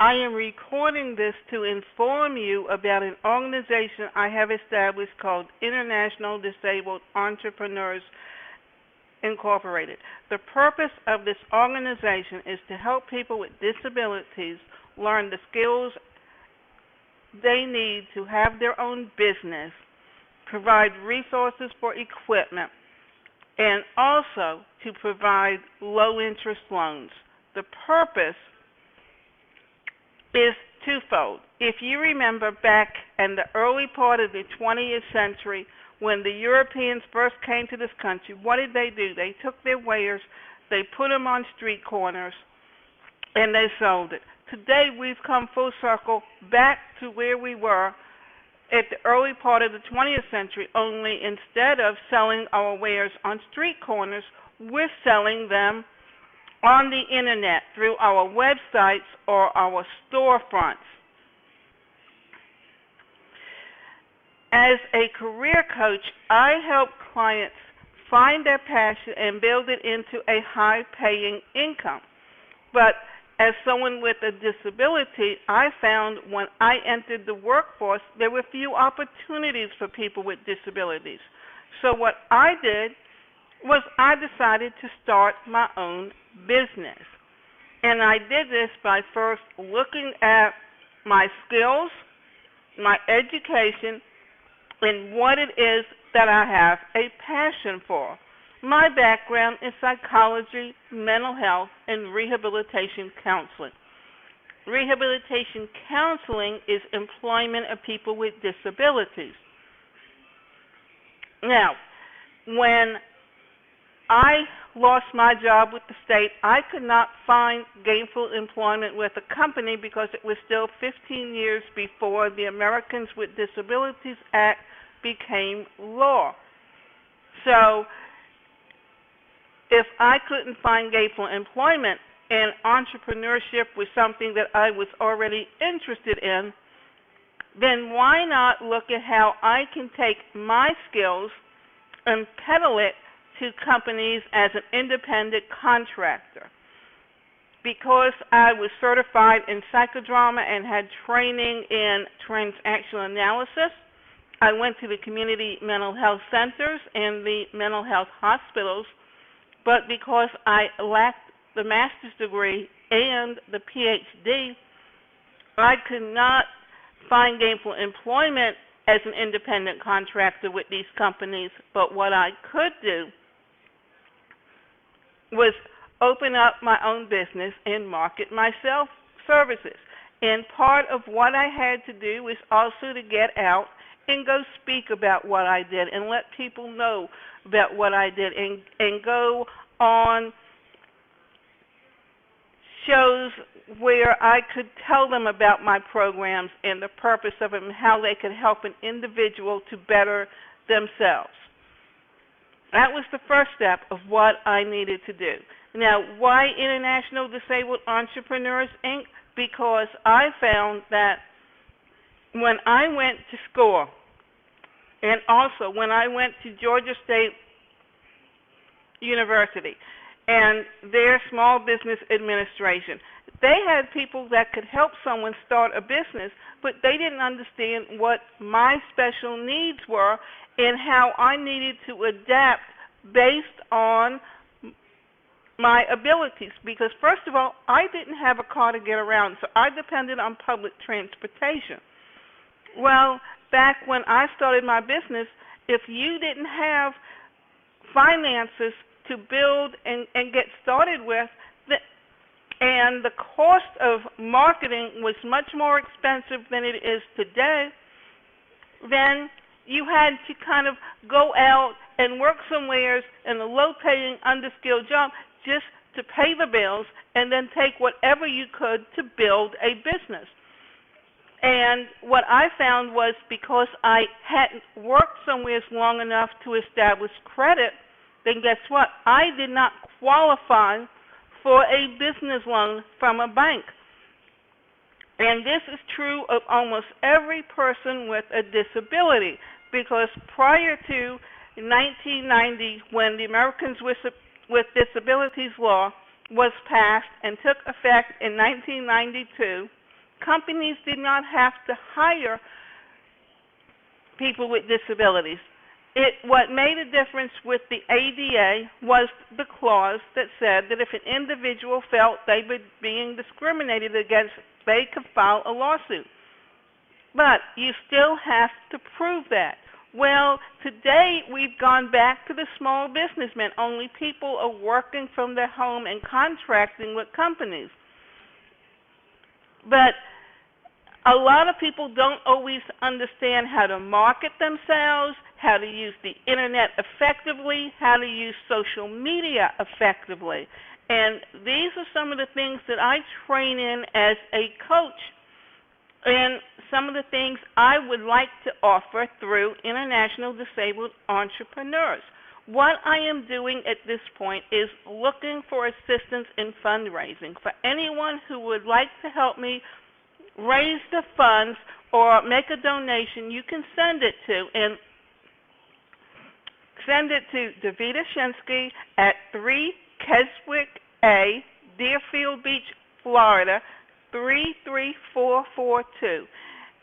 I am recording this to inform you about an organization I have established called International Disabled Entrepreneurs Incorporated. The purpose of this organization is to help people with disabilities learn the skills they need to have their own business, provide resources for equipment, and also to provide low-interest loans. The purpose is twofold. If you remember back in the early part of the 20th century, when the Europeans first came to this country, what did they do? They took their wares, they put them on street corners, and they sold it. Today, we've come full circle back to where we were at the early part of the 20th century, only instead of selling our wares on street corners, we're selling them on the internet through our websites or our storefronts. As a career coach, I help clients find their passion and build it into a high-paying income. But as someone with a disability, I found when I entered the workforce, there were few opportunities for people with disabilities. So what I did was I decided to start my own business. And I did this by first looking at my skills, my education, and what it is that I have a passion for. My background is psychology, mental health, and rehabilitation counseling. Rehabilitation counseling is employment of people with disabilities. Now, when I lost my job with the state, I could not find gainful employment with a company because it was still 15 years before the Americans with Disabilities Act became law. So if I couldn't find gainful employment and entrepreneurship was something that I was already interested in, then why not look at how I can take my skills and peddle it to companies as an independent contractor? Because I was certified in psychodrama and had training in transactional analysis, I went to the community mental health centers and the mental health hospitals, but because I lacked the master's degree and the PhD, I could not find gainful employment as an independent contractor with these companies. But what I could do was open up my own business and market myself services. And part of what I had to do was also to get out and go speak about what I did and let people know about what I did, and go on shows where I could tell them about my programs and the purpose of them and how they could help an individual to better themselves. That was the first step of what I needed to do. Now, why International Disabled Entrepreneurs, Inc.? Because I found that when I went to school, and also when I went to Georgia State University and their Small Business Administration, they had people that could help someone start a business, but they didn't understand what my special needs were and how I needed to adapt based on my abilities. Because first of all, I didn't have a car to get around, so I depended on public transportation. Well, back when I started my business, if you didn't have finances to build and get started with, and the cost of marketing was much more expensive than it is today, then you had to kind of go out and work somewhere in a low-paying, underskilled job just to pay the bills and then take whatever you could to build a business. And what I found was, because I hadn't worked somewhere long enough to establish credit, then guess what? I did not qualify for a business loan from a bank. And this is true of almost every person with a disability, because prior to 1990, when the Americans with Disabilities Law was passed and took effect in 1992, Companies did not have to hire people with disabilities. What made a difference with the ADA was the clause that said that if an individual felt they were being discriminated against, they could file a lawsuit. But you still have to prove that. Well, today we've gone back to the small businessman. Only people are working from their home and contracting with companies. But a lot of people don't always understand how to market themselves, how to use the internet effectively, how to use social media effectively. And these are some of the things that I train in as a coach, and some of the things I would like to offer through International Disabled Entrepreneurs. What I am doing at this point is looking for assistance in fundraising. For anyone who would like to help me raise the funds or make a donation, you can send it to Davida Shinsky at 3 Keswick A, Deerfield Beach, Florida, 33442.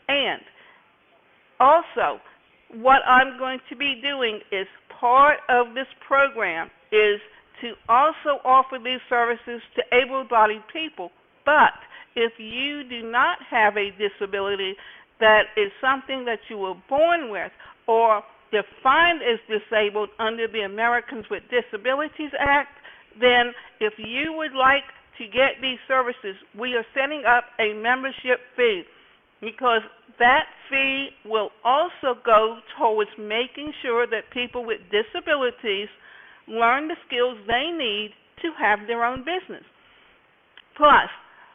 And also, what I'm going to be doing is part of this program is to also offer these services to able-bodied people. But if you do not have a disability that is something that you were born with or defined as disabled under the Americans with Disabilities Act, then if you would like to get these services, we are setting up a membership fee, because that fee will also go towards making sure that people with disabilities learn the skills they need to have their own business. Plus,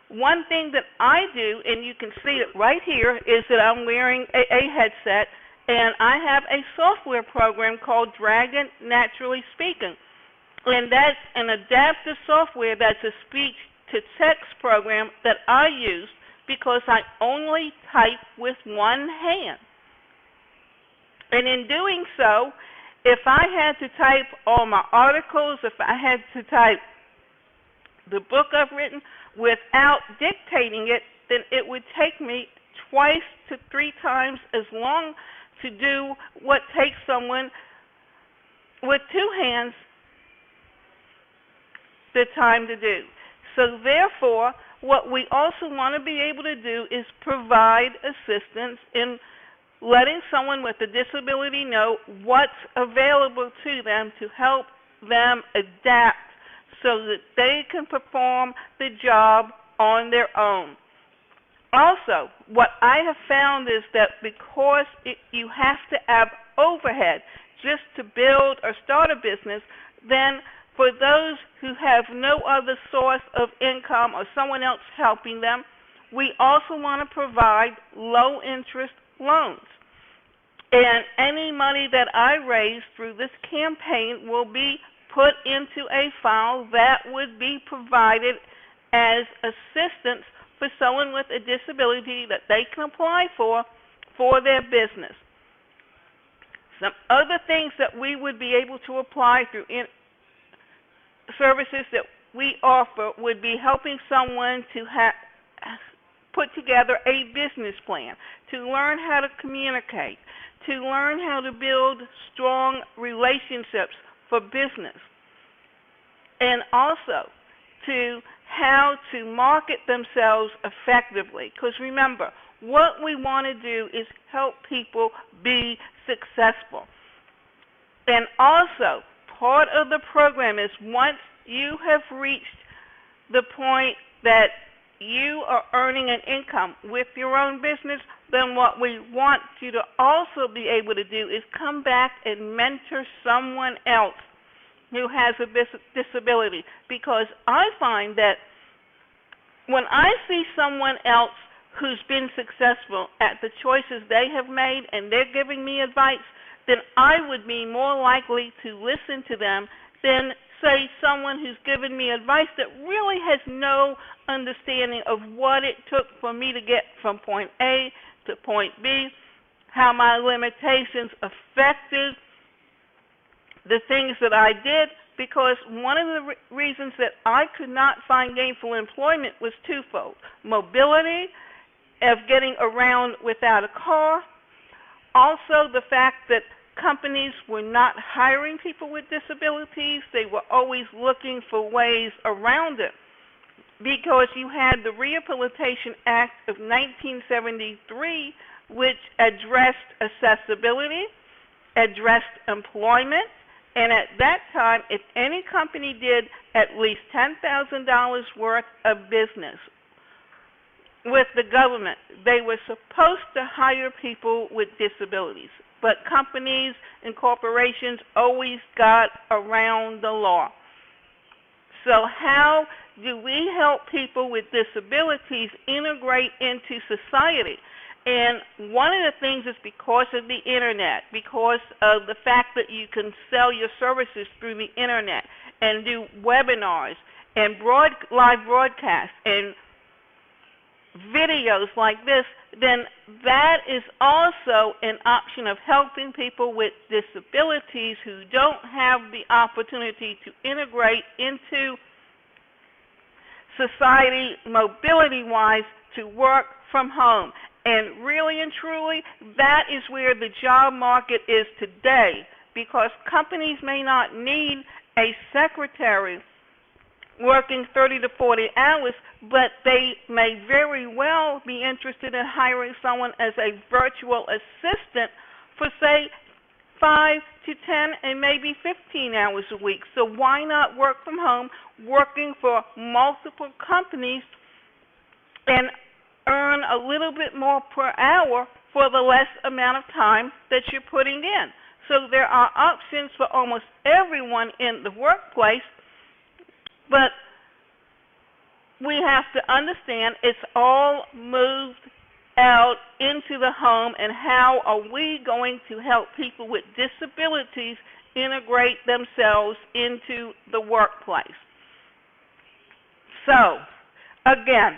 one thing that I do, and you can see it right here, is that I'm wearing a headset, and I have a software program called Dragon Naturally Speaking. And that's an adaptive software that's a speech-to-text program that I use because I only type with one hand. And in doing so, if I had to type all my articles, if I had to type the book I've written without dictating it, then it would take me 2 to 3 times as long to do what takes someone with 2 hands the time to do. So therefore, what we also want to be able to do is provide assistance in letting someone with a disability know what's available to them to help them adapt so that they can perform the job on their own. Also, what I have found is that because you have to have overhead just to build or start a business, then for those who have no other source of income or someone else helping them, we also want to provide low-interest loans. And any money that I raise through this campaign will be put into a file that would be provided as assistance for someone with a disability that they can apply for their business. Some other things that we would be able to apply through services that we offer would be helping someone to put together a business plan, to learn how to communicate, to learn how to build strong relationships for business, and also to how to market themselves effectively. Because remember, what we want to do is help people be successful. And also, part of the program is once you have reached the point that you are earning an income with your own business, then what we want you to also be able to do is come back and mentor someone else who has a disability. Because I find that when I see someone else who's been successful at the choices they have made and they're giving me advice, then I would be more likely to listen to them than, say, someone who's given me advice that really has no understanding of what it took for me to get from point A to point B, how my limitations affected the things that I did, because one of the reasons that I could not find gainful employment was twofold: mobility of getting around without a car. Also, the fact that companies were not hiring people with disabilities. They were always looking for ways around it, because you had the Rehabilitation Act of 1973, which addressed accessibility, addressed employment, and at that time, if any company did at least $10,000 worth of business with the government, they were supposed to hire people with disabilities. But companies and corporations always got around the law. So how do we help people with disabilities integrate into society? And one of the things is because of the internet, because of the fact that you can sell your services through the internet and do webinars and live broadcasts and videos like this, then that is also an option of helping people with disabilities who don't have the opportunity to integrate into society mobility-wise to work from home. And really and truly, that is where the job market is today, because companies may not need a secretary working 30 to 40 hours, but they may very well be interested in hiring someone as a virtual assistant for, say, 5 to 10 and maybe 15 hours a week. So why not work from home, working for multiple companies, and earn a little bit more per hour for the less amount of time that you're putting in? So there are options for almost everyone in the workplace, but we have to understand it's all moved out into the home, and how are we going to help people with disabilities integrate themselves into the workplace? So, again,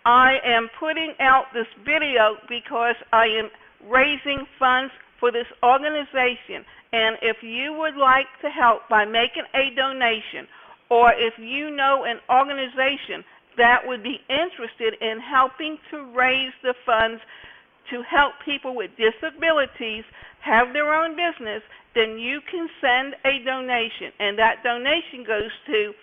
I am putting out this video because I am raising funds for this organization, and if you would like to help by making a donation, or if you know an organization that would be interested in helping to raise the funds to help people with disabilities have their own business, then you can send a donation, and that donation goes to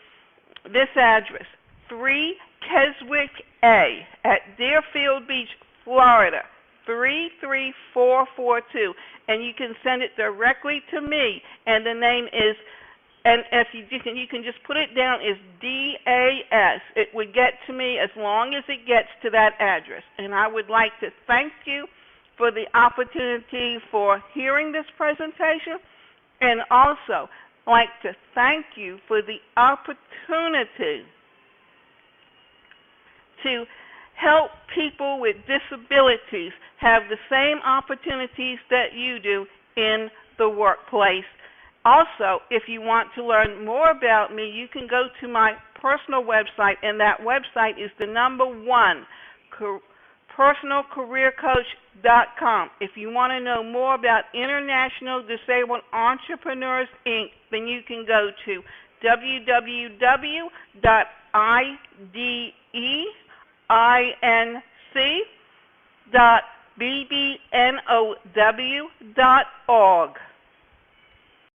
this address, 3 Keswick A at Deerfield Beach, Florida, 33442, and you can send it directly to me, and the name is, and if you can just put it down as DAS. It would get to me as long as it gets to that address. And I would like to thank you for the opportunity for hearing this presentation, and also like to thank you for the opportunity to help people with disabilities have the same opportunities that you do in the workplace. Also, if you want to learn more about me, you can go to my personal website, and that website is the number 1, personalcareercoach.com. If you want to know more about International Disabled Entrepreneurs, Inc., then you can go to www.ideinc.bbnow.org.